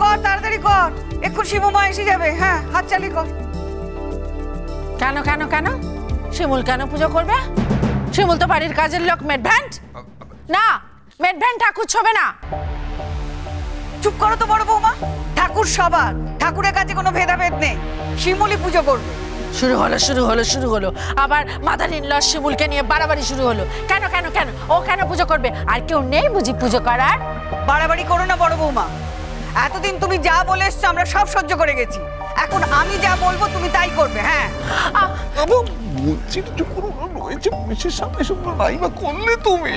তাড়াতাড়ি কর, এখন শিবুমা এসে যাবে। হ্যাঁ, হাত চালি কর। কেন কেন কেন শিমুল কেন পুজো করবে? শিমুল তো বাড়ির কাজের লোক। মেডভ্যান্ট না, মেডভ্যান্ট ঠাকুর ছবে না। চুপ করো তো বড় বৌমা। ঠাকুর সবার, ঠাকুরের কাছে কোনো ভেদাভেদ নেই। শিমুলই পুজো করবে। শুরু হলো আবার মাদার ইন ল শিমুলকে নিয়ে বাড়াবাড়ি শুরু হলো। কেন কেন কেন ও কেন পুজো করবে? আর কেউ নেই বুঝি পুজো করার? বাড়াবাড়ি করো না বড় বৌমা। এতদিন তুমি যা বলে এসছো আমরা সব সহ্য করে গেছি, এখন আমি যা বলবো তুমি তাই করবে। হ্যাঁ বলছি চুপ করো না, রয়েছে পুলিশের সামনে সব নাই বা করলে তুমি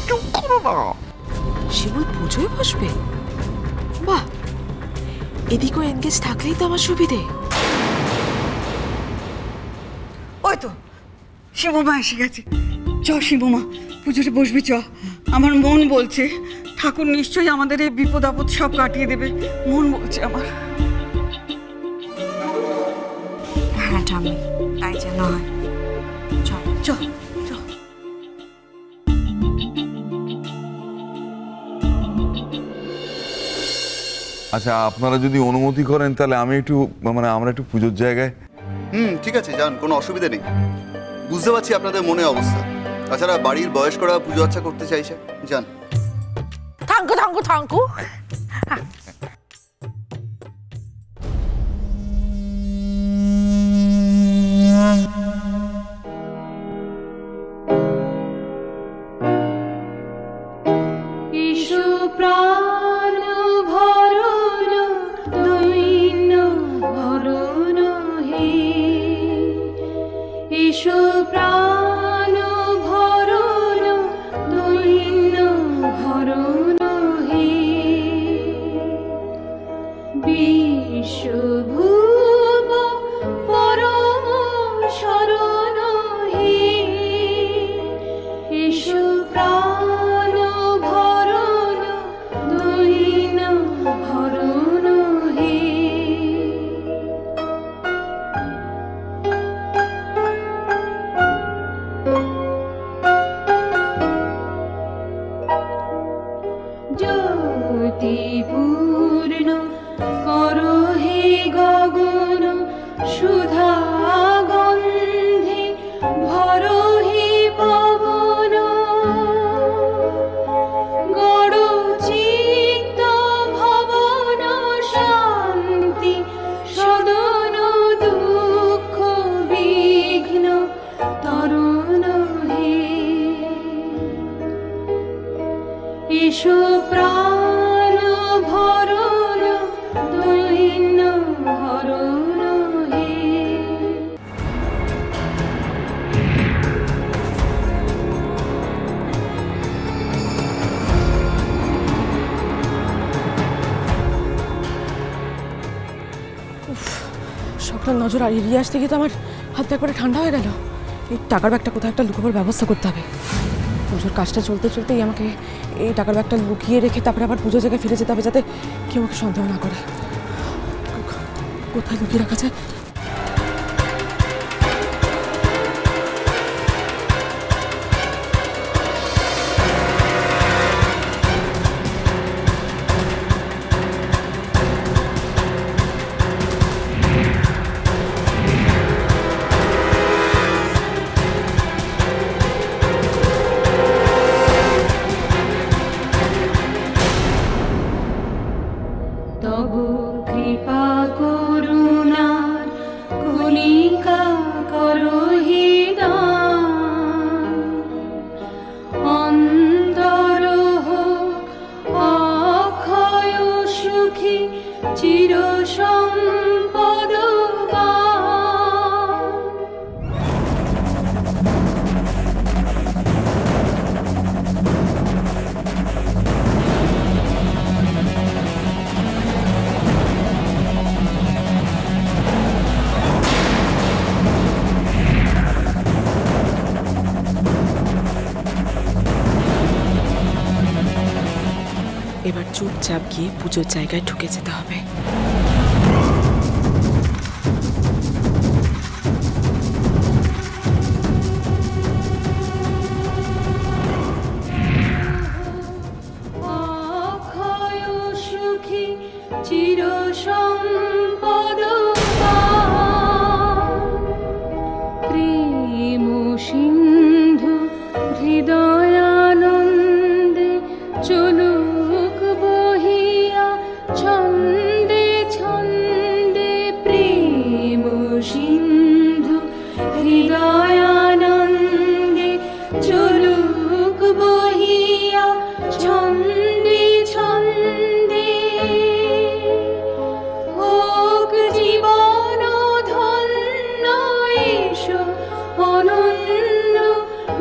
চুপ করো না। শিমুল পুজোয় বসবে? বাহ, এদিকেও এনগেজ থাকলেই তো আমার সুবিধে। ওই তো শিবুমা এসে গেছে। চ শিবুমা, পুজোতে বসবি চ। আমার মন বলছে ঠাকুর নিশ্চয়ই আমাদের এই বিপদ আপদ সব কাটিয়ে দেবে, মন বলছে আমার। হ্যাঁ ঠাম্মি, তাই যেন হয়। চ চ চ। আচ্ছা, আপনারা যদি অনুমতি করেন তাহলে আমি একটু আমরা একটু পুজোর জায়গায়। ঠিক আছে, যান, কোনো অসুবিধা নেই। বুঝতে পারছি আপনাদের মনে অবস্থা। তাছাড়া বাড়ির বয়স্করা পুজো আচ্ছা করতে চাইছে, যান। থাঙ্কু সকালের নজর আর এড়িয়ে আসতে গিয়ে তো আমার হাতটা একবারে ঠান্ডা হয়ে গেল। এই টাকার ব্যাগটা কোথাও একটা লুকোবার ব্যবস্থা করতে হবে। পুজোর কাজটা চলতে চলতেই আমাকে এই টাকার ব্যাগটা লুকিয়ে রেখে তারপরে আবার পুজোর জায়গায় ফিরে যেতে হবে, যাতে কেউ আমাকে সন্দেহ না করে। কোথায় লুকিয়ে রাখা যায়? এবার চুপচাপ গিয়ে পুজোর জায়গায় ঢুকে যেতে হবে। চির সম্পদ প্রেম সিন্ধু হৃদয়ানন্দে চলুক বহিয়া ছন্দে ছন্দে প্রেম সিন্ধু হৃদয়ানন্দে চলুক বহিয়া ছন্দে ছন্দে হোক জীবন ধন্য এসো অনন্য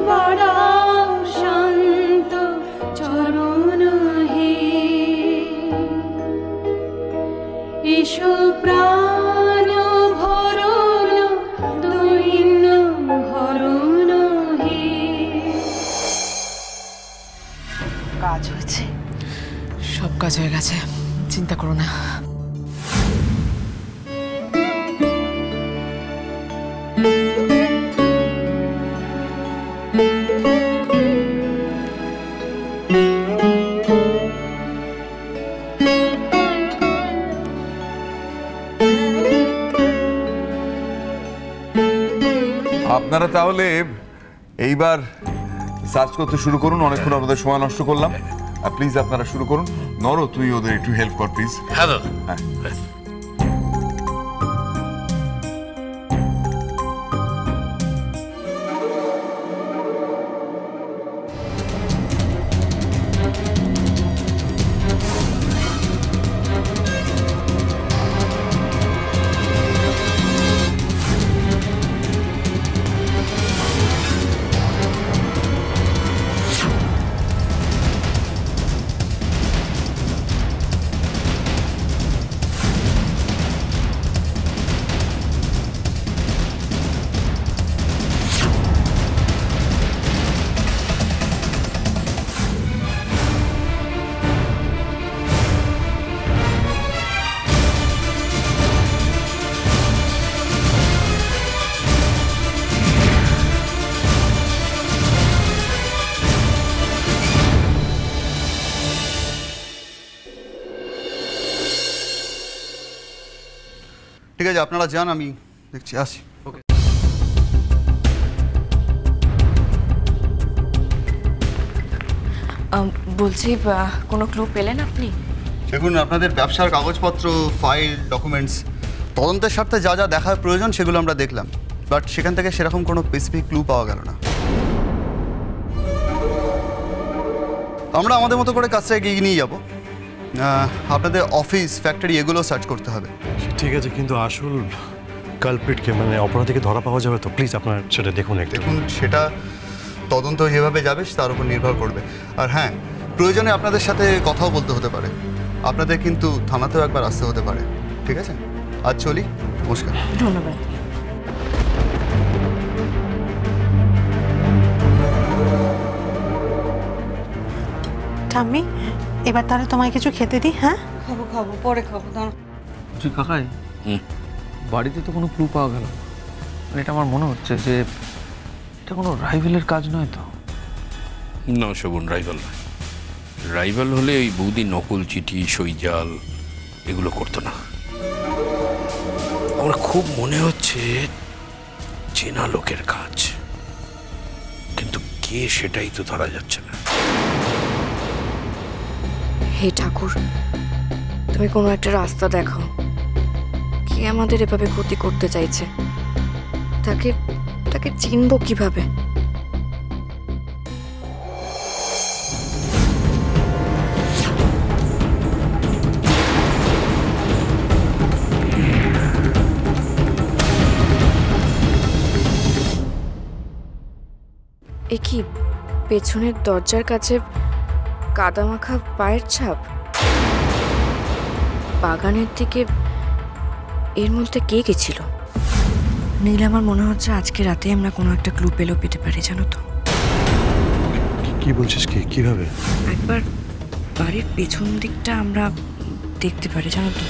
বাড়াও শান্ত চরণ হে এসো প্রাণ ভরণ দৈন্য হরণ হে। কাজ হয়েছে। সব কাজ হয়ে গেছে, চিন্তা করো না। আপনারা তাহলে এইবার সার্চ করতে শুরু করুন, অনেকক্ষণ আপনাদের সময় নষ্ট করলাম। আর প্লিজ আপনারা শুরু করুন। নরো, তুই ওদের একটু হেল্প কর প্লিজ। হ্যাঁ দাদা। হ্যাঁ। ঠিক আছে, আপনারা যান, আমি দেখছি, আসি। বলছি কোনো ক্লু পেলেন আপনি? দেখুন, আপনাদের ব্যবসার কাগজপত্র, ফাইল, ডকুমেন্টস, তদন্তের স্বার্থে যা যা দেখার প্রয়োজন সেগুলো আমরা দেখলাম, বাট সেখান থেকে সেরকম কোনো স্পেসিফিক ক্লু পাওয়া গেল না। আমরা আমাদের মতো করে কাজটা এগিয়ে নিয়ে যাব। আপনাদের অফিস, ফ্যাক্টরি এগুলো সার্চ করতে হবে। ঠিক আছে, কিন্তু আসল কালপ্রিটকে মানে অপরাধীকে ধরা পাওয়া যাবে তো? প্লিজ আপনার সেটা দেখুন একটু। দেখুন, সেটা তদন্ত যেভাবে যাবে তার উপর নির্ভর করবে। আর হ্যাঁ, প্রয়োজনে আপনাদের সাথে কথাও বলতে হতে পারে। আপনাদের কিন্তু থানাতেও একবার আসতে হতে পারে। ঠিক আছে, আজ চলি, নমস্কার। ধন্যবাদ। ঠাম্মি, এবার তাহলে তোমায় কিছু খেতে দিই। হ্যাঁ, খাবো খাবো, পরে খাবো, দাঁড়া। তুই কাকাই, বাড়িতে তো কোনো ক্লু পাওয়া গেল না। এটা আমার মনে হচ্ছে যে এটা কোনো রাইভেলের কাজ নয় তো। না শোভন, রাইভাল নয়। রাইভাল হলে ওই বৌদি নকল চিঠি, সইজাল এগুলো করতো না। আমার খুব মনে হচ্ছে চেনা লোকের কাজ, কিন্তু কে সেটাই তো ধরা যাচ্ছে না। হে ঠাকুর, তুমি কোনো একটা রাস্তা দেখাও। কে আমাদের এভাবে ক্ষতি করতে চাইছে? তাকে তাকে চিনবো কিভাবে? এ কি, পেছনের দরজার কাছে কাদামাখা পায়ের ছাপ, বাগানের দিকে। এর মধ্যে কে গেছিল? নীল, আমার মনে হচ্ছে আজকে রাতে আমরা কোনো একটা ক্লু পেতে পারি, জানো তো? কি বলছিস? কিভাবে? একবার বাড়ির পেছন দিকটা আমরা দেখতে পারি, জানো তো?